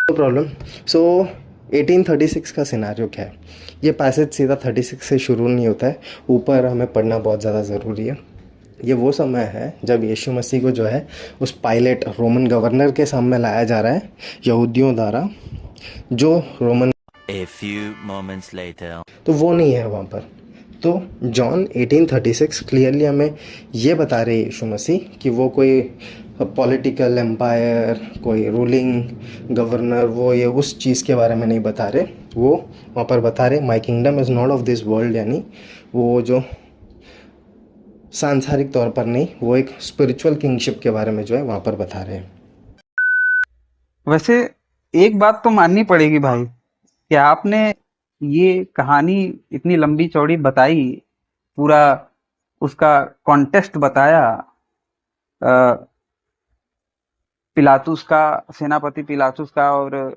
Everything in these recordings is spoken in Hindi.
No problem. सो 1836 का सिनारियो क्या है? ये पैसेज सीधा 36 से शुरू नहीं होता है, ऊपर हमें पढ़ना बहुत ज़्यादा ज़रूरी है। ये वो समय है जब यीशु मसीह को जो है उस पायलट रोमन गवर्नर के सामने लाया जा रहा है यहूदियों द्वारा, जो Roman A few moments later. तो वो नहीं है वहाँ पर। तो जॉन 1836 क्लियरली हमें ये बता रहे यीशु मसीह कि वो कोई पॉलिटिकल एम्पायर, कोई रूलिंग गवर्नर, वो ये उस चीज़ के बारे में नहीं बता रहे। वो वहाँ पर बता रहे माई kingdom is not of this world, यानी वो जो सांसारिक तौर पर नहीं, वो एक स्पिरिचुअल किंगशिप के बारे में जो है वहाँ पर बता रहे हैं। वैसे एक बात तो माननी पड़ेगी भाई कि आपने ये कहानी इतनी लंबी चौड़ी बताई, पूरा उसका कॉन्टेक्स्ट बताया, पिलातुस का, सेनापति पिलातुस का और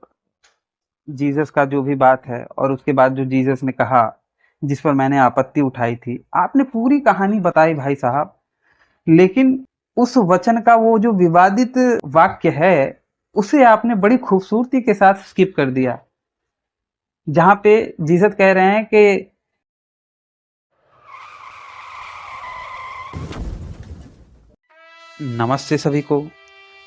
जीसस का जो भी बात है, और उसके बाद जो जीसस ने कहा जिस पर मैंने आपत्ति उठाई थी, आपने पूरी कहानी बताई भाई साहब। लेकिन उस वचन का वो जो विवादित वाक्य है उसे आपने बड़ी खूबसूरती के साथ स्किप कर दिया, जहां पे जीसस कह रहे हैं कि नमस्ते सभी को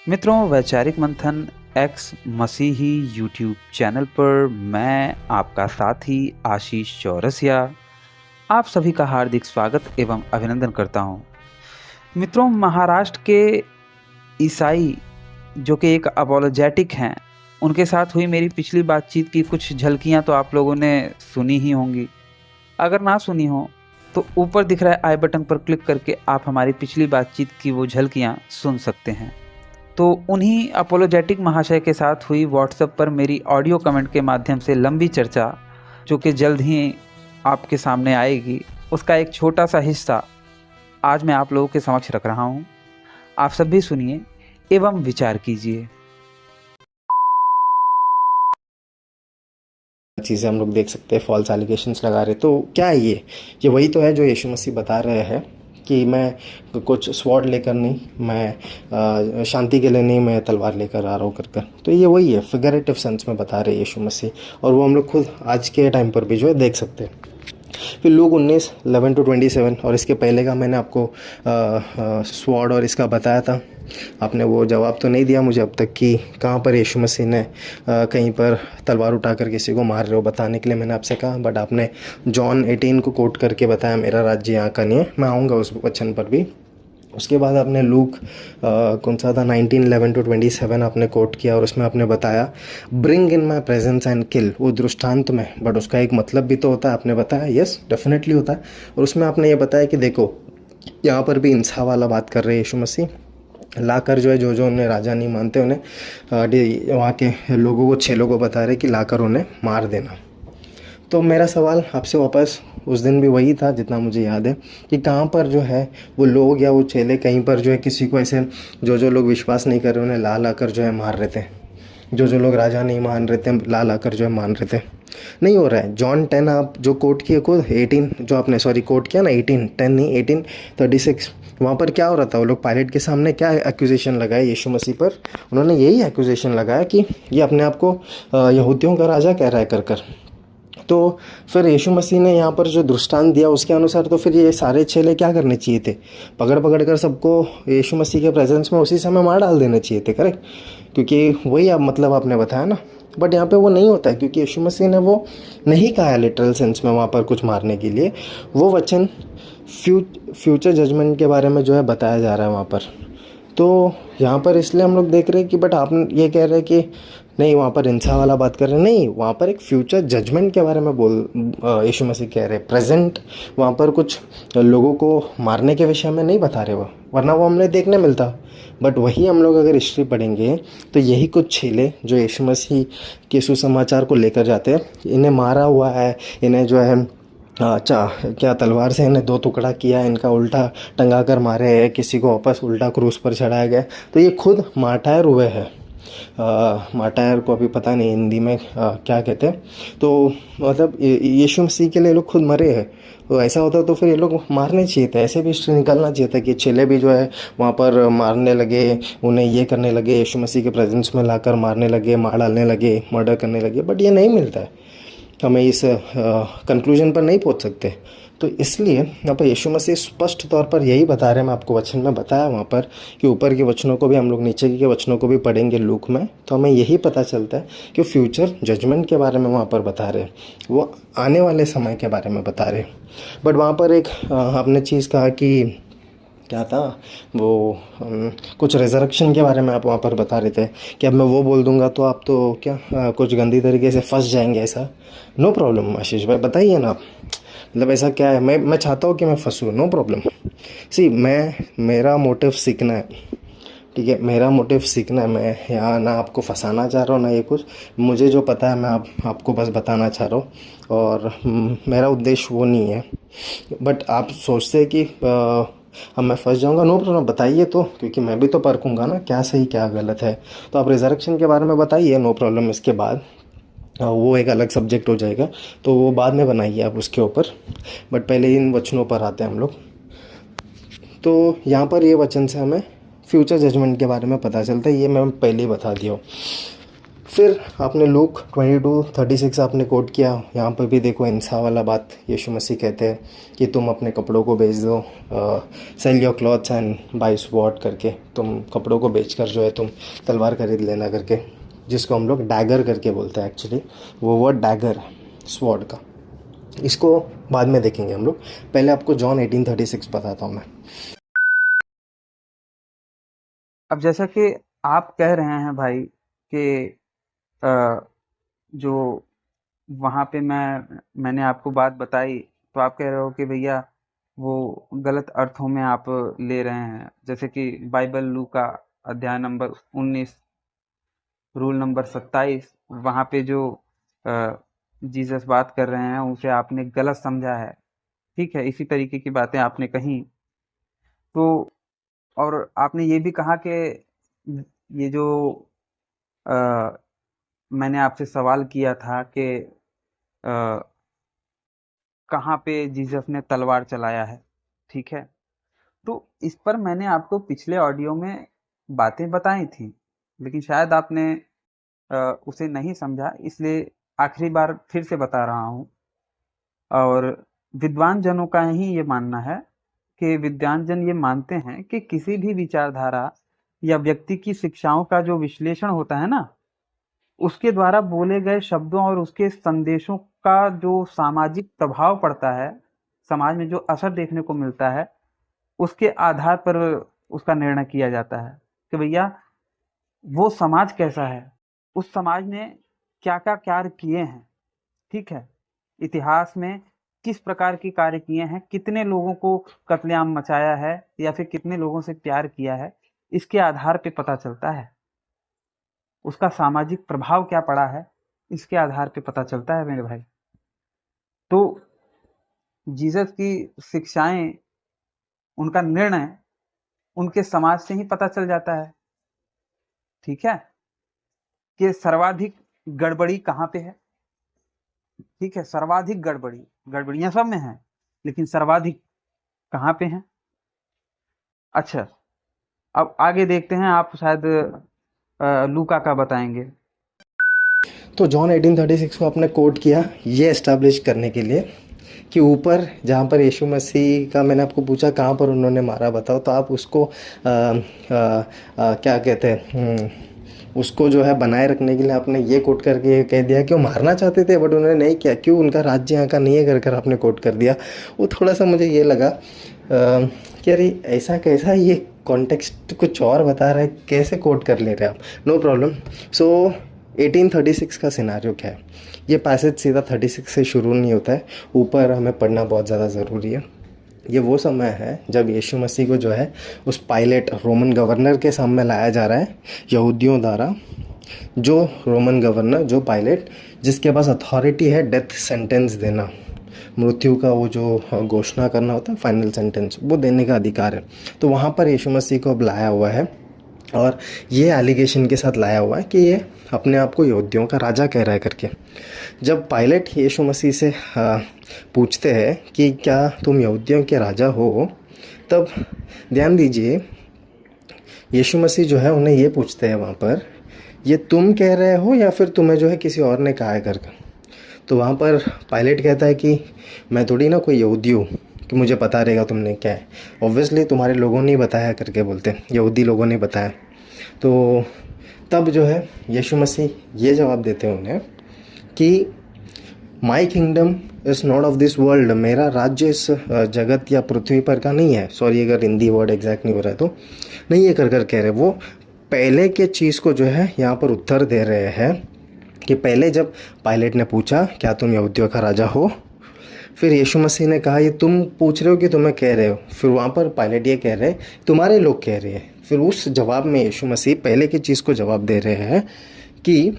मित्रों, वैचारिक मंथन एक्स मसीही यूट्यूब चैनल पर मैं आपका साथी आशीष चौरसिया आप सभी का हार्दिक स्वागत एवं अभिनंदन करता हूं। मित्रों, महाराष्ट्र के ईसाई जो कि एक अपोलोजेटिक हैं, उनके साथ हुई मेरी पिछली बातचीत की कुछ झलकियां तो आप लोगों ने सुनी ही होंगी। अगर ना सुनी हो तो ऊपर दिख रहा है आई बटन पर क्लिक करके आप हमारी पिछली बातचीत की वो झलकियां सुन सकते हैं। तो उन्हीं अपोलोजेटिक महाशय के साथ हुई व्हाट्सएप पर मेरी ऑडियो कमेंट के माध्यम से लंबी चर्चा, जो कि जल्द ही आपके सामने आएगी, उसका एक छोटा सा हिस्सा आज मैं आप लोगों के समक्ष रख रहा हूं। आप सब भी सुनिए एवं विचार कीजिए। चीज़ें हम लोग देख सकते हैं, फॉल्स एलिगेशंस लगा रहे। तो क्या है ये वही तो है जो यीशु मसीह बता रहे हैं कि मैं कुछ स्वॉर्ड लेकर नहीं, मैं शांति के लिए नहीं, मैं तलवार लेकर आ रहा हूँ कर। तो ये वही है, फिगरेटिव सेंस में बता रहे यीशु मसीह, और वो हम लोग खुद आज के टाइम पर भी जो है देख सकते हैं। फिर लूक 19:11-27, और इसके पहले का मैंने आपको स्वॉर्ड और इसका बताया था। आपने वो जवाब तो नहीं दिया मुझे अब तक कि कहाँ पर यीशु मसीह ने कहीं पर तलवार उठाकर किसी को मार रहे हो बताने के लिए मैंने आपसे कहा, बट आपने जॉन 18 को कोट करके बताया मेरा राज्य यहाँ का नहीं है। मैं आऊँगा उस वचन पर भी। उसके बाद आपने लूक कौन सा था 19:11-27 आपने कोट किया, और उसमें आपने बताया bring in my presence and kill, वो दृष्टांत में, बट उसका एक मतलब भी तो होता है। आपने बताया यस डेफिनेटली होता है। और उसमें आपने ये बताया कि देखो यहाँ पर भी इंसाफ वाला बात कर रहे हैं यीशु मसीह, लाकर जो है जो उन्हें राजा नहीं मानते उन्हें वहाँ के लोगों को, चेलों को बता रहे कि लाकर उन्हें मार देना। तो मेरा सवाल आपसे वापस उस दिन भी वही था जितना मुझे याद है कि कहाँ पर जो है वो लोग या वो चेले कहीं पर जो है किसी को ऐसे जो लोग विश्वास नहीं कर रहे उन्हें ला ला कर जो है मार रहे थे, जो लोग राजा नहीं मान रहे थे ला ला कर जो है मान रहे थे। नहीं हो रहा है। जॉन 10 आप जो कोट किए खुद 18 जो आपने कोट किया ना, 18:10 नहीं 18:36, वहाँ पर क्या हो रहा था? वो लोग पायलट के सामने क्या एक्यूजेशन लगाए यीशु मसीह पर? उन्होंने यही एक्यूजेशन लगाया कि ये अपने आप को यहूदियों का राजा कह रहा है कर। तो फिर यीशु मसीह ने यहाँ पर जो दृष्टांत दिया उसके अनुसार तो फिर ये सारे चेले क्या करने चाहिए थे? पकड़ पकड़ कर सबको यीशु मसीह के प्रेजेंस में उसी समय मार डाल देने चाहिए थे, करेक्ट? क्योंकि वही आप मतलब आपने बताया ना। बट यहाँ पे वो नहीं होता है, क्योंकि यीशु मसीह ने वो नहीं कहा लिटरल सेंस में वहाँ पर कुछ मारने के लिए। वो वचन फ्यूचर जजमेंट के बारे में जो है बताया जा रहा है वहाँ पर। तो यहाँ पर इसलिए हम लोग देख रहे हैं कि बट आप ये कह रहे हैं कि नहीं, वहाँ पर इंसान वाला बात कर रहे हैं। नहीं, वहाँ पर एक फ्यूचर जजमेंट के बारे में यीशु मसीह कह रहे हैं। प्रेजेंट वहाँ पर कुछ लोगों को मारने के विषय में नहीं बता रहे वो, वरना वो हमें देखने मिलता। बट वही हम लोग अगर हिस्ट्री पढ़ेंगे तो यही कुछ चेले जो यीशु मसीह के सुसमाचार को लेकर जाते हैं, इन्हें मारा हुआ है, इन्हें जो है क्या तलवार से इन्हें 2 टुकड़ा किया, इनका उल्टा टंगा कर मारे है, किसी को वापस उल्टा क्रूस पर चढ़ाया गया। तो ये खुद मार्टायर हुए हैं। मार्टायर को अभी पता नहीं हिंदी में क्या कहते हैं। तो मतलब यीशु मसीह के लिए लोग खुद मरे हैं। तो ऐसा होता तो फिर ये लोग मारने चाहिए थे, ऐसे भी हिस्ट्री निकालना चाहिए था कि चेले भी जो है वहाँ पर मारने लगे, उन्हें ये करने लगे, यीशु मसीह के प्रेजेंस में लाकर मारने लगे, मार डालने लगे, मर्डर करने लगे। बट ये नहीं मिलता है, हमें इस कंक्लूजन पर नहीं पहुंच सकते। तो इसलिए यहाँ पर यीशु मसीह स्पष्ट तौर पर यही बता रहे हैं। मैं आपको वचन में बताया वहाँ पर कि ऊपर के वचनों को भी हम लोग नीचे के वचनों को भी पढ़ेंगे लूक में, तो हमें यही पता चलता है कि फ्यूचर जजमेंट के बारे में वहाँ पर बता रहे हैं, वो आने वाले समय के बारे में बता रहे हैं। बट वहाँ पर एक आपने चीज़ कहा कि क्या था वो, कुछ रिजर्वेक्शन के बारे में आप वहाँ पर बता रहे थे कि अब मैं वो बोल दूंगा तो आप तो क्या कुछ गंदी तरीके से फंस जाएंगे। ऐसा नो प्रॉब्लम आशीष भाई, बताइए ना आप, मतलब ऐसा क्या है। मैं चाहता हूँ कि मैं फंसूँ, नो प्रॉब्लम। सी मेरा मोटिव सीखना है, ठीक है, मेरा मोटिव सीखना है। मैं यहाँ ना आपको फंसाना चाह रहा हूँ ना ये कुछ, मुझे जो पता है मैं आपको बस बताना चाह रहा हूँ, और मेरा उद्देश्य वो नहीं है। बट आप सोचते हैं कि अब मैं फंस जाऊंगा, नो प्रॉब्लम, बताइए तो, क्योंकि मैं भी तो परखूंगा ना क्या सही क्या गलत है। तो आप रिजर्वेक्शन के बारे में बताइए, नो प्रॉब्लम। इसके बाद वो एक अलग सब्जेक्ट हो जाएगा, तो वो बाद में बनाइए आप उसके ऊपर। बट पहले इन वचनों पर आते हैं हम लोग। तो यहाँ पर ये वचन से हमें फ्यूचर जजमेंट के बारे में पता चलता है, ये मैं पहले ही बता दिया हूँ। फिर आपने लूक 22:36 आपने कोट किया। यहाँ पर भी देखो इंसान वाला बात यीशु मसीह कहते हैं कि तुम अपने कपड़ों को बेच दो, sell your clothes and buy sword करके, तुम कपड़ों को बेचकर जो है तुम तलवार खरीद लेना करके, जिसको हम लोग डैगर करके बोलते हैं। एक्चुअली वो वर्ड डैगर स्वॉर्ड का, इसको बाद में देखेंगे हम लोग। पहले आपको जॉन 18:36 बताता हूँ मैं। अब जैसा कि आप कह रहे हैं भाई कि जो वहाँ पे मैंने आपको बात बताई, तो आप कह रहे हो कि भैया वो गलत अर्थों में आप ले रहे हैं। जैसे कि बाइबल लूका अध्याय नंबर 19 रूल नंबर 27, वहाँ पे जो जीसस बात कर रहे हैं उसे आपने गलत समझा है। ठीक है, इसी तरीके की बातें आपने कही। तो और आपने ये भी कहा कि ये जो अ, मैंने आपसे सवाल किया था कि कहाँ पे जीसस ने तलवार चलाया है, ठीक है। तो इस पर मैंने आपको पिछले ऑडियो में बातें बताई थी, लेकिन शायद आपने उसे नहीं समझा, इसलिए आखिरी बार फिर से बता रहा हूँ। और विद्वान जनों का ही ये मानना है कि विद्वान जन ये मानते हैं कि किसी भी विचारधारा या व्यक्ति की शिक्षाओं का जो विश्लेषण होता है ना, उसके द्वारा बोले गए शब्दों और उसके संदेशों का जो सामाजिक प्रभाव पड़ता है, समाज में जो असर देखने को मिलता है, उसके आधार पर उसका निर्णय किया जाता है कि भैया वो समाज कैसा है, उस समाज ने क्या क्या कार्य किए हैं, ठीक है, इतिहास में किस प्रकार के कार्य किए हैं, कितने लोगों को कत्लेआम मचाया है या फिर कितने लोगों से प्यार किया है, इसके आधार पे पता चलता है। उसका सामाजिक प्रभाव क्या पड़ा है, इसके आधार पे पता चलता है मेरे भाई। तो जीसस की शिक्षाएं, उनका निर्णय उनके समाज से ही पता चल जाता है, ठीक है, कि सर्वाधिक गड़बड़ी कहाँ पे है। ठीक है, सर्वाधिक गड़बड़ियां सब में है, लेकिन सर्वाधिक कहाँ पे है। अच्छा, अब आगे देखते हैं, आप शायद लूका का बताएंगे। तो जॉन 18:36 को आपने कोट किया ये एस्टैब्लिश करने के लिए कि ऊपर जहाँ पर यीशु मसीह का, मैंने आपको पूछा कहाँ पर उन्होंने मारा बताओ, तो आप उसको क्या कहते हैं, उसको जो है बनाए रखने के लिए आपने ये कोट करके कह दिया कि वो मारना चाहते थे बट उन्होंने नहीं किया, क्यों, उनका राज्य यहाँ का नहीं है कर आपने कोट कर दिया। वो थोड़ा सा मुझे ये लगा कि अरे ऐसा कैसा, ये कॉन्टेक्स्ट कुछ और बता रहा है, कैसे कोट कर ले रहे हैं आप। No problem. सो 18:36 का सिनारियो क्या है, ये पैसेज सीधा 36 से शुरू नहीं होता है, ऊपर हमें पढ़ना बहुत ज़्यादा ज़रूरी है। ये वो समय है जब यीशु मसीह को जो है उस पायलट रोमन गवर्नर के सामने लाया जा रहा है यहूदियों द्वारा, जो रोमन गवर्नर, जो पायलट, जिसके पास अथॉरिटी है डेथ सेंटेंस देना, मृत्यु का वो जो घोषणा करना होता है, फाइनल सेंटेंस, वो देने का अधिकार है। तो वहाँ पर यीशु मसीह को अब लाया हुआ है और ये एलिगेशन के साथ लाया हुआ है कि ये अपने आप को यहूदियों का राजा कह रहा है करके। जब पायलट यीशु मसीह से पूछते हैं कि क्या तुम यहूदियों के राजा हो, तब ध्यान दीजिए यीशु मसीह जो है उन्हें ये पूछते हैं वहाँ पर, ये तुम कह रहे हो या फिर तुम्हें जो है किसी और ने कहा है करके। तो वहाँ पर पायलट कहता है कि मैं थोड़ी ना कोई यहूदी हूँ कि मुझे पता रहेगा तुमने क्या है, ऑब्वियसली तुम्हारे लोगों ने बताया करके बोलते हैं, यहूदी लोगों ने बताया। तो तब जो है यीशु मसीह ये जवाब देते हैं उन्हें कि माई kingdom is not of this world, मेरा राज्य इस जगत या पृथ्वी पर का नहीं है। सॉरी अगर हिंदी वर्ड एग्जैक्ट नहीं हो रहा है तो नहीं, ये कर कर कह रहे। वो पहले के चीज़ को जो है यहाँ पर उत्तर दे रहे हैं कि पहले जब पायलट ने पूछा क्या तुम यहूदियों का राजा हो, फिर यीशु मसीह ने कहा ये तुम पूछ रहे हो कि तुम्हें कह रहे हो, फिर वहाँ पर पायलट ये कह रहे तुम्हारे लोग कह रहे हैं। फिर उस जवाब में यीशु मसीह पहले की चीज़ को जवाब दे रहे हैं कि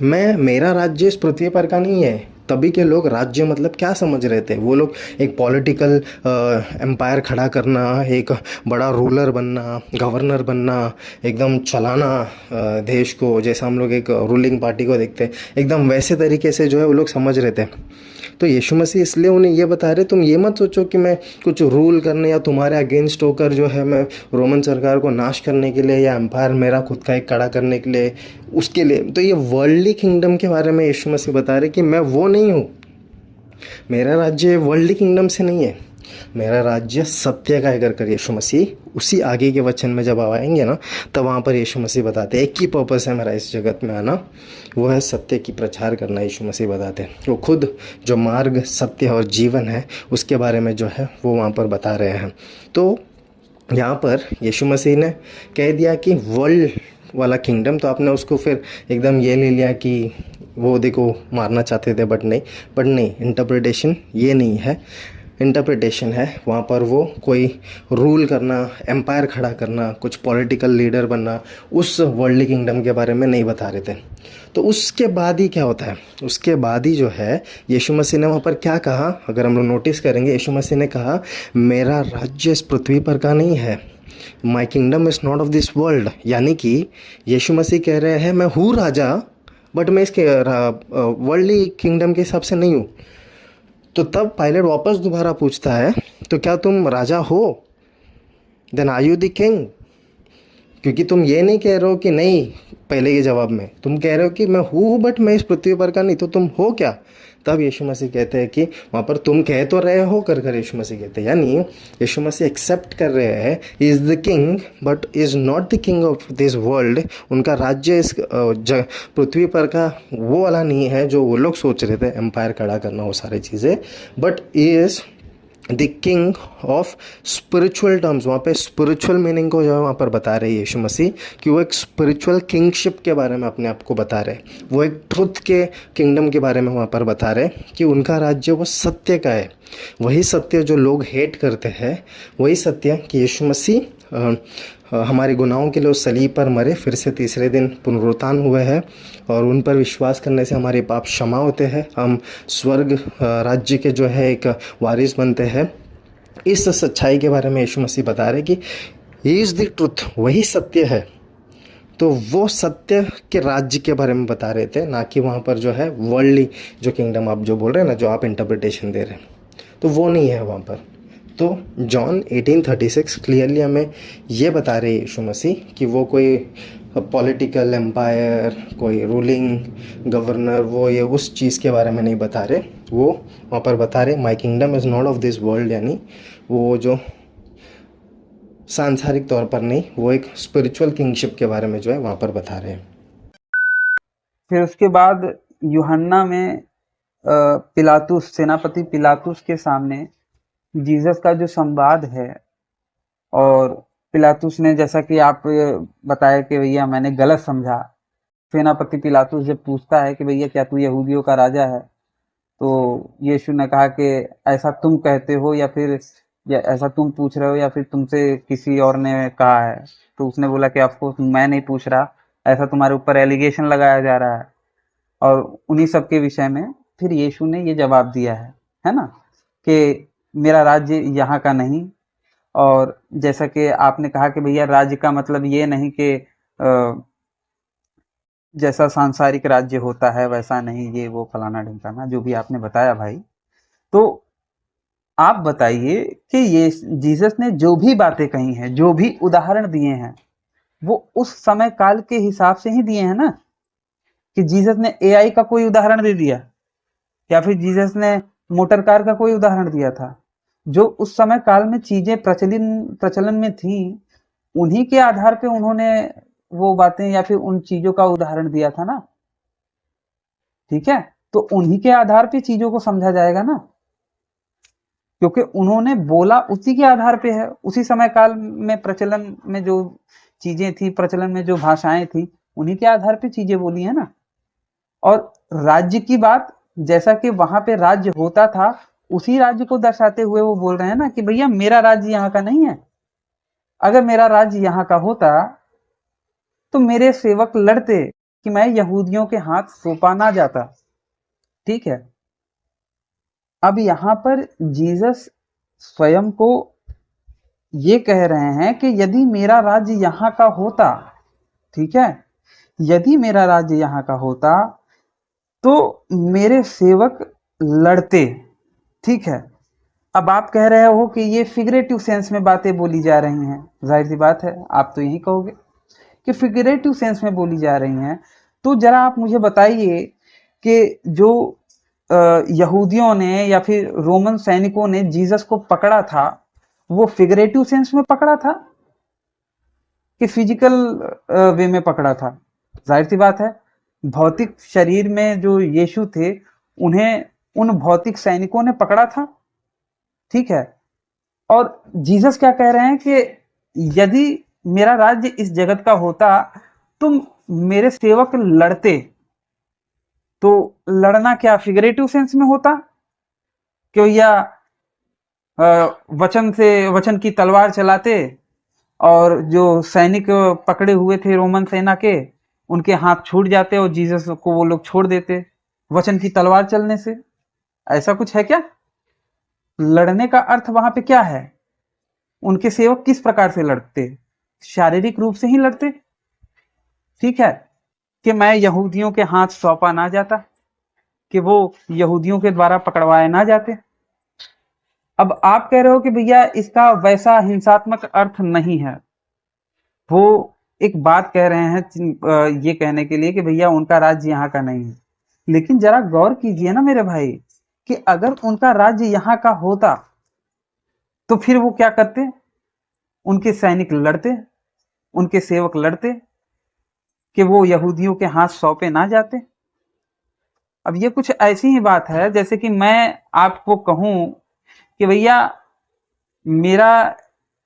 मेरा राज्य इस पृथ्वी पर का नहीं है। तभी के लोग राज्य मतलब क्या समझ रहे थे, वो लोग एक पॉलिटिकल एम्पायर खड़ा करना, एक बड़ा रूलर बनना, गवर्नर बनना, एकदम चलाना देश को, जैसा हम लोग एक रूलिंग पार्टी को देखते हैं, एकदम वैसे तरीके से जो है वो लोग समझ रहे थे। तो यीशु मसीह इसलिए उन्हें ये बता रहे तुम ये मत सोचो कि मैं कुछ रूल करने या तुम्हारे अगेंस्ट होकर जो है मैं रोमन सरकार को नाश करने के लिए या एम्पायर मेरा खुद का एक खड़ा करने के लिए उसके लिए। तो ये वर्ल्डली किंगडम के बारे में यीशु मसीह बता रहे कि मैं वो नहीं हूँ, मेरा राज्य वर्ल्डली किंगडम से नहीं है, मेरा राज्य सत्य का है कर यीशु मसीह उसी आगे के वचन में जब आएंगे ना, तब वहाँ पर यीशु मसीह बताते हैं एक ही पर्पस है मेरा इस जगत में आना, वो है सत्य की प्रचार करना। यीशु मसीह बताते हैं वो खुद जो मार्ग सत्य और जीवन है उसके बारे में जो है वो वहाँ पर बता रहे हैं। तो यहाँ पर यीशु मसीह ने कह दिया कि वर्ल्ड वाला किंगडम, तो आपने उसको फिर एकदम ये ले लिया कि वो देखो मारना चाहते थे, बट नहीं, इंटरप्रिटेशन ये नहीं है। इंटरप्रिटेशन है वहाँ पर वो कोई रूल करना, एम्पायर खड़ा करना, कुछ पॉलिटिकल लीडर बनना, उस वर्ल्ड किंगडम के बारे में नहीं बता रहे थे। तो उसके बाद ही क्या होता है, उसके बाद ही जो है यीशु मसीह ने वहाँ पर क्या कहा, अगर हम लोग नोटिस करेंगे, यीशु मसीह ने कहा मेरा राज्य इस पृथ्वी पर का नहीं है, माई kingdom is not of this world. यानी कि यीशु मसीह कह रहे हैं मैं हूँ राजा, बट मैं इसके वर्ल्डली किंगडम के हिसाब से नहीं हूँ। तो तब पायलट वापस दोबारा पूछता है तो क्या तुम राजा हो, then are you the king? क्योंकि तुम ये नहीं कह रहे हो कि नहीं, पहले के जवाब में तुम कह रहे हो कि मैं हूँ बट मैं इस पृथ्वी पर का नहीं, तो तुम हो क्या? तब यीशु मसीह कहते हैं कि वहाँ पर तुम कह तो रहे हो कर यीशु मसीह कहते हैं, यानी यीशु मसीह एक्सेप्ट कर रहे हैं is the king but is not the king of this world. उनका राज्य इस पृथ्वी पर का वो वाला नहीं है जो वो लोग सोच रहे थे, एम्पायर खड़ा करना वो सारी चीज़ें, but is the king of spiritual terms. वहाँ पे स्पिरिचुअल मीनिंग को जो है वहाँ पर बता रहे हैं यीशु मसीह कि वो एक स्पिरिचुअल किंगशिप के बारे में अपने आप को बता रहे हैं, वो एक ट्रुथ के किंगडम के बारे में वहाँ पर बता रहे हैं कि उनका राज्य वो सत्य का है। वही सत्य जो लोग हेट करते हैं, वही सत्य कि यीशु मसीह हमारे गुनाहों के लिए उस सलीब पर मरे, फिर से तीसरे दिन पुनरुत्थान हुए हैं और उन पर विश्वास करने से हमारे पाप क्षमा होते हैं, हम स्वर्ग राज्य के जो है एक वारिस बनते हैं। इस सच्चाई के बारे में यीशु मसीह बता रहे कि ही इज़ द ट्रुथ, वही सत्य है। तो वो सत्य के राज्य के बारे में बता रहे थे, ना कि वहाँ पर जो है वर्ल्डली जो किंगडम आप जो बोल रहे हैं ना, जो आप इंटरप्रिटेशन दे रहे हैं, तो वो नहीं है वहाँ पर। तो जॉन 18:36 क्लियरली हमें ये बता रहे यीशु मसीह कि वो कोई पॉलिटिकल एम्पायर, कोई रूलिंग गवर्नर, वो ये उस चीज़ के बारे में नहीं बता रहे। वो वहाँ पर बता रहे माई kingdom is not of this world, यानी वो जो सांसारिक तौर पर नहीं, वो एक स्पिरिचुअल किंगशिप के बारे में जो है वहाँ पर बता रहे हैं। फिर उसके बाद यूहन्ना में पिलातुस, सेनापति पिलातुस के सामने जीसस का जो संवाद है, और पिलातुस ने, जैसा कि आप बताया कि भैया मैंने गलत समझा, सेनापति पिलातुस जब पूछता है कि भैया क्या तू यहूदियों का राजा है, तो यीशु ने कहा कि ऐसा तुम कहते हो या फिर ऐसा तुम पूछ रहे हो या फिर तुमसे किसी और ने कहा है। तो उसने बोला कि आपको मैं नहीं पूछ रहा, ऐसा तुम्हारे ऊपर एलिगेशन लगाया जा रहा है। और उन्हीं सब के विषय में फिर यीशु ने ये जवाब दिया है ना, कि मेरा राज्य यहाँ का नहीं, और जैसा कि आपने कहा कि भैया राज्य का मतलब ये नहीं कि जैसा सांसारिक राज्य होता है वैसा नहीं, ये वो फलाना ढिमकाना जो भी आपने बताया भाई। तो आप बताइए कि ये जीसस ने जो भी बातें कही हैं, जो भी उदाहरण दिए हैं, वो उस समय काल के हिसाब से ही दिए हैं ना। कि जीसस ने एआई का कोई उदाहरण दे दिया, या फिर जीसस ने मोटर कार का कोई उदाहरण दिया था। जो उस समय काल में चीजें प्रचलन में थी, उन्हीं के आधार पे उन्होंने वो बातें या फिर उन चीजों का उदाहरण दिया था ना। ठीक है, तो उन्हीं के आधार पे चीजों को समझा जाएगा ना, क्योंकि उन्होंने बोला उसी के आधार पे है। उसी समय काल में प्रचलन में जो चीजें थी, प्रचलन में जो भाषाएं थी, उन्हीं के आधार पे चीजें बोली है ना। और राज्य की बात, जैसा कि वहां पे राज्य होता था, उसी राज्य को दर्शाते हुए वो बोल रहे हैं ना कि भैया मेरा राज्य यहाँ का नहीं है। अगर मेरा राज्य यहाँ का होता तो मेरे सेवक लड़ते कि मैं यहूदियों के हाथ सौंपा ना जाता। ठीक है, अब यहाँ पर जीसस स्वयं को ये कह रहे हैं कि यदि मेरा राज्य यहाँ का होता, ठीक है, यदि मेरा राज्य यहाँ का होता तो मेरे सेवक लड़ते। ठीक है, अब आप कह रहे हो कि ये फिगरेटिव सेंस में बातें बोली जा रही हैं। जाहिर सी बात है, आप तो यही कहोगे कि फिगरेटिव सेंस में बोली जा रही हैं। तो जरा आप मुझे बताइए कि जो यहूदियों ने या फिर रोमन सैनिकों ने जीसस को पकड़ा था, वो फिगरेटिव सेंस में पकड़ा था कि फिजिकल वे में पकड़ा था? जाहिर सी बात है, भौतिक शरीर में जो यीशु थे, उन्हें उन भौतिक सैनिकों ने पकड़ा था। ठीक है, और जीसस क्या कह रहे हैं कि यदि मेरा राज्य इस जगत का होता तो मेरे सेवक लड़ते। तो लड़ना क्या फिगरेटिव सेंस में होता कि या वचन की तलवार चलाते, और जो सैनिक पकड़े हुए थे रोमन सेना के, उनके हाथ छूट जाते और जीसस को वो लोग छोड़ देते वचन की तलवार चलने से? ऐसा कुछ है क्या? लड़ने का अर्थ वहां पे क्या है? उनके सेवक किस प्रकार से लड़ते? शारीरिक रूप से ही लड़ते। ठीक है, कि मैं यहूदियों के हाथ सौंपा ना जाता, कि वो यहूदियों के द्वारा पकड़वाए ना जाते। अब आप कह रहे हो कि भैया इसका वैसा हिंसात्मक अर्थ नहीं है। वो एक बात कह रहे हैं ये कहने के लिए कि भैया उनका राज्य यहाँ का नहीं है। लेकिन जरा गौर कीजिए ना मेरे भाई, कि अगर उनका राज्य यहाँ का होता तो फिर वो क्या करते? उनके सैनिक लड़ते, उनके सेवक लड़ते कि वो यहूदियों के हाथ सौंपे ना जाते। अब ये कुछ ऐसी ही बात है जैसे कि मैं आपको कहूं कि भैया मेरा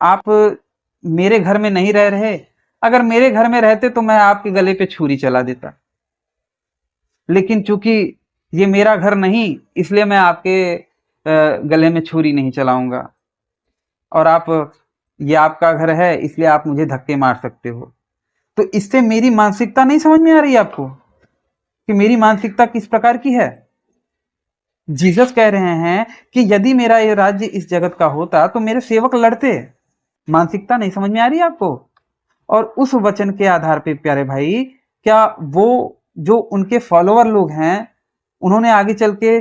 आप मेरे घर में नहीं रह रहे, अगर मेरे घर में रहते तो मैं आपके गले पे छुरी चला देता, लेकिन चूंकि ये मेरा घर नहीं, इसलिए मैं आपके गले में छुरी नहीं चलाऊंगा, और आप ये आपका घर है इसलिए आप मुझे धक्के मार सकते हो। तो इससे मेरी मानसिकता नहीं समझ में आ रही आपको कि मेरी मानसिकता किस प्रकार की है? जीसस कह रहे हैं कि यदि मेरा ये राज्य इस जगत का होता तो मेरे सेवक लड़ते। मानसिकता नहीं समझ में आ रही आपको? और उस वचन के आधार पे प्यारे भाई, क्या वो जो उनके फॉलोअर लोग हैं, उन्होंने आगे चल के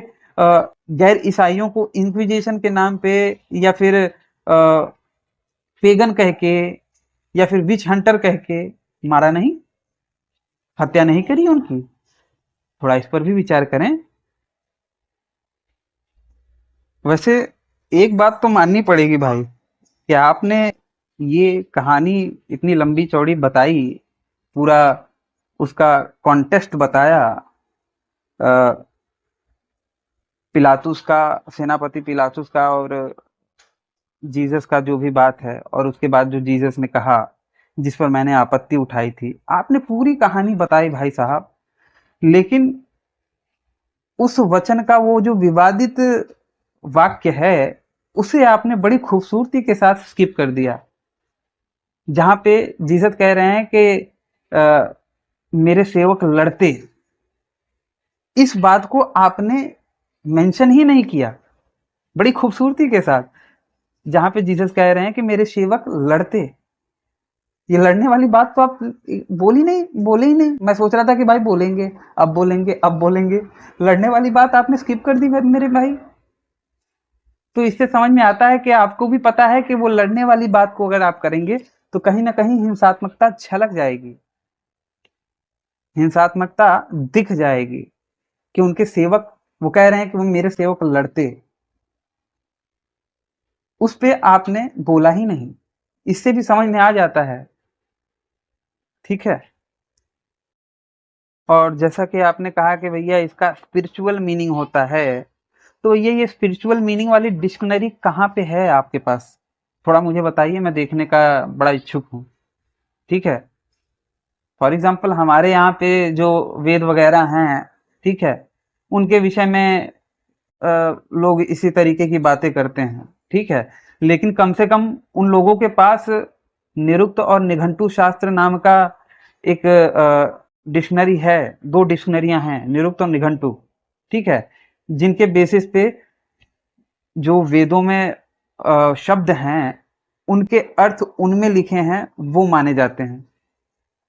गैर ईसाइयों को इंक्विजिशन के नाम पे या फिर पेगन कह के या फिर विच हंटर कह के मारा नहीं? हत्या नहीं करी उनकी? थोड़ा इस पर भी विचार करें। वैसे एक बात तो माननी पड़ेगी भाई कि आपने ये कहानी इतनी लंबी चौड़ी बताई, पूरा उसका कॉन्टेक्स्ट बताया, पिलातुस का, सेनापति पिलातुस का और जीसस का जो भी बात है, और उसके बाद जो जीसस ने कहा जिस पर मैंने आपत्ति उठाई थी, आपने पूरी कहानी बताई भाई साहब। लेकिन उस वचन का वो जो विवादित वाक्य है, उसे आपने बड़ी खूबसूरती के साथ स्किप कर दिया, जहां पे जीसस कह रहे हैं कि मेरे सेवक लड़ते। इस बात को आपने मेंशन ही नहीं किया बड़ी खूबसूरती के साथ। जहां पे जीसस कह रहे हैं कि मेरे सेवक लड़ते। ये लड़ने वाली बात तो आप बोले ही नहीं। मैं सोच रहा था कि भाई बोलेंगे, अब बोलेंगे, अब बोलेंगे। लड़ने वाली बात आपने स्किप कर दी मेरे भाई। तो इससे समझ में आता है कि आपको भी पता है कि वो लड़ने वाली बात को अगर आप करेंगे तो कहीं ना कहीं हिंसात्मकता झलक जाएगी, हिंसात्मकता दिख जाएगी कि उनके सेवक, वो कह रहे हैं कि वो मेरे सेवक लड़ते। उस पे आपने बोला ही नहीं, इससे भी समझ में आ जाता है। ठीक है। और जैसा कि आपने कहा कि भैया इसका स्पिरिचुअल मीनिंग होता है, तो ये स्पिरिचुअल मीनिंग वाली डिक्शनरी कहाँ पे है आपके पास? थोड़ा मुझे बताइए, मैं देखने का बड़ा इच्छुक हूँ। ठीक है। फॉर एग्जाम्पल हमारे यहाँ पे जो वेद वगैरह हैं, ठीक है, उनके विषय में लोग इसी तरीके की बातें करते हैं। ठीक है। लेकिन कम से कम उन लोगों के पास निरुक्त और निघंटु शास्त्र नाम का एक डिक्शनरी है। दो डिक्शनरियां हैं, निरुक्त और निघंटु। ठीक है। जिनके बेसिस पे जो वेदों में शब्द हैं, उनके अर्थ उनमें लिखे हैं, वो माने जाते हैं,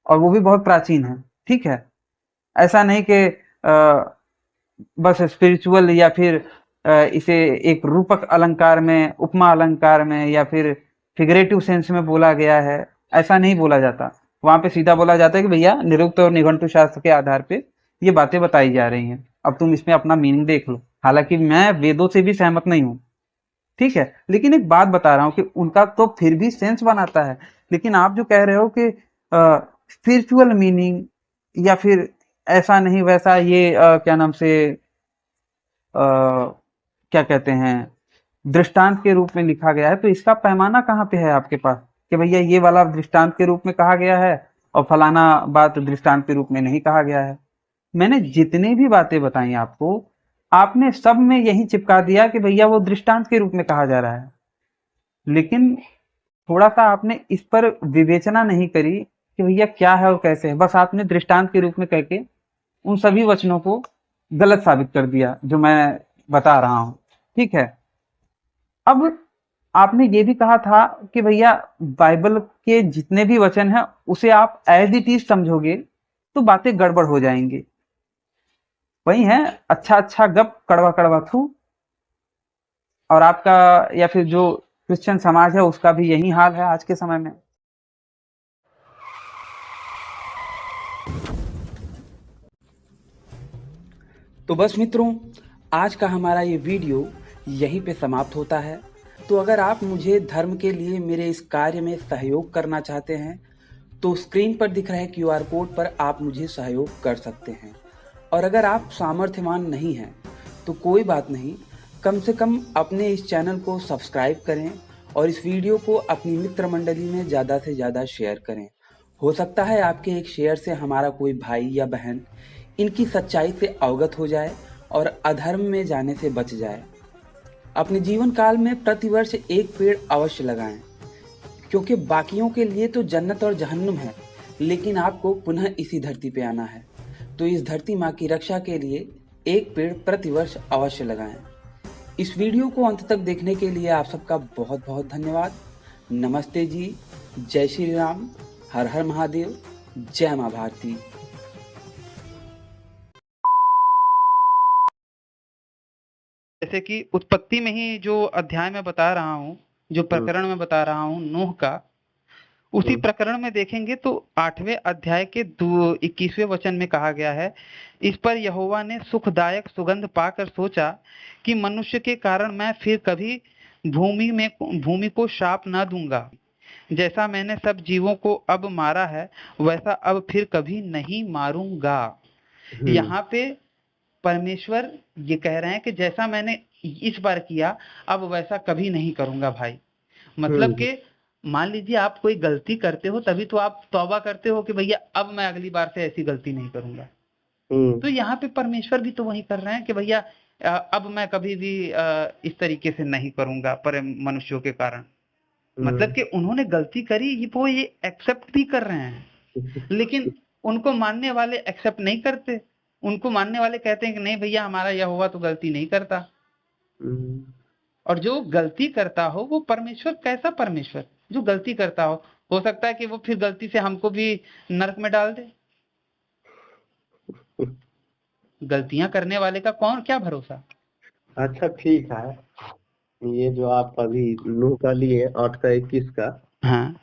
और वो भी बहुत प्राचीन है। ठीक है। ऐसा नहीं कि बस स्पिरिचुअल या फिर इसे एक रूपक अलंकार में, उपमा अलंकार में, या फिर फिगरेटिव सेंस में बोला गया है। ऐसा नहीं बोला जाता। वहां पे सीधा बोला जाता है कि भैया निरुक्त और निघंटु शास्त्र के आधार पे ये बातें बताई जा रही हैं, अब तुम इसमें अपना मीनिंग देख लो। हालांकि मैं वेदों से भी सहमत नहीं हूँ। ठीक है। लेकिन एक बात बता रहा हूँ कि उनका तो फिर भी सेंस बनाता है। लेकिन आप जो कह रहे हो कि स्पिरिचुअल मीनिंग, या फिर ऐसा नहीं वैसा, ये क्या नाम से, क्या कहते हैं, दृष्टांत के रूप में लिखा गया है, तो इसका पैमाना कहाँ पे है आपके पास कि भैया ये वाला दृष्टांत के रूप में कहा गया है और फलाना बात दृष्टांत के रूप में नहीं कहा गया है? मैंने जितनी भी बातें बताई आपको, आपने सब में यही चिपका दिया कि भैया वो दृष्टांत के रूप में कहा जा रहा है। लेकिन थोड़ा सा आपने इस पर विवेचना नहीं करी कि भैया क्या है और कैसे है। बस आपने दृष्टांत के रूप में कह के उन सभी वचनों को गलत साबित कर दिया जो मैं बता रहा हूं। ठीक है। अब आपने ये भी कहा था कि भैया बाइबल के जितने भी वचन हैं उसे आप एज इट इज समझोगे तो बातें गड़बड़ हो जाएंगी। वही है, अच्छा अच्छा गप, कड़वा कड़वा थू। और आपका या फिर जो क्रिश्चियन समाज है उसका भी यही हाल है आज के समय में। तो बस मित्रों, आज का हमारा ये वीडियो यहीं पे समाप्त होता है। तो अगर आप मुझे धर्म के लिए मेरे इस कार्य में सहयोग करना चाहते हैं तो स्क्रीन पर दिख रहे क्यूआर कोड पर आप मुझे सहयोग कर सकते हैं। और अगर आप सामर्थ्यवान नहीं हैं तो कोई बात नहीं, कम से कम अपने इस चैनल को सब्सक्राइब करें और इस वीडियो को अपनी मित्र मंडली में ज़्यादा से ज़्यादा शेयर करें। हो सकता है आपके एक शेयर से हमारा कोई भाई या बहन इनकी सच्चाई से अवगत हो जाए और अधर्म में जाने से बच जाए। अपने जीवन काल में प्रतिवर्ष एक पेड़ अवश्य लगाएं, क्योंकि बाकियों के लिए तो जन्नत और जहन्नुम है, लेकिन आपको पुनः इसी धरती पे आना है। तो इस धरती माँ की रक्षा के लिए एक पेड़ प्रतिवर्ष अवश्य लगाएं। इस वीडियो को अंत तक देखने के लिए आप सबका बहुत बहुत धन्यवाद। नमस्ते जी, जय श्री राम, हर हर महादेव, जय माँ भारती। जैसे कि उत्पत्ति में ही जो अध्याय में बता रहा हूँ, जो प्रकरण में बता रहा हूँ नूह का, उसी प्रकरण में देखेंगे तो 8वें अध्याय के 21वें वचन में कहा गया है, इस पर यहोवा ने सुखदायक सुगंध पाकर सोचा कि मनुष्य के कारण मैं फिर कभी भूमि को शाप न दूंगा। जैसा मैंने सब जीवों को अब मारा है वैसा अब फिर कभी नहीं मारूंगा। यहाँ पे परमेश्वर ये कह रहे हैं कि जैसा मैंने इस बार किया अब वैसा कभी नहीं करूंगा भाई। मतलब कि मान लीजिए आप कोई गलती करते हो तभी तो आप तौबा करते हो कि भैया अब मैं अगली बार से ऐसी गलती नहीं करूंगा। तो यहाँ पे परमेश्वर भी तो वही कर रहे हैं कि भैया अब मैं कभी भी इस तरीके से नहीं करूंगा पर मनुष्यों के कारण। मतलब कि उन्होंने गलती करी, वो ये एक्सेप्ट भी कर रहे हैं, लेकिन उनको मानने वाले एक्सेप्ट नहीं करते। उनको मानने वाले कहते हैं कि नहीं भैया हमारा यहोवा तो गलती नहीं करता। और जो गलती करता हो वो परमेश्वर, कैसा परमेश्वर जो गलती करता हो सकता है कि वो फिर गलती से हमको भी नरक में डाल दे। गलतियां करने वाले का कौन क्या भरोसा। अच्छा ठीक है, ये जो आप अभी नूह का लिए 8 का 21 का, हाँ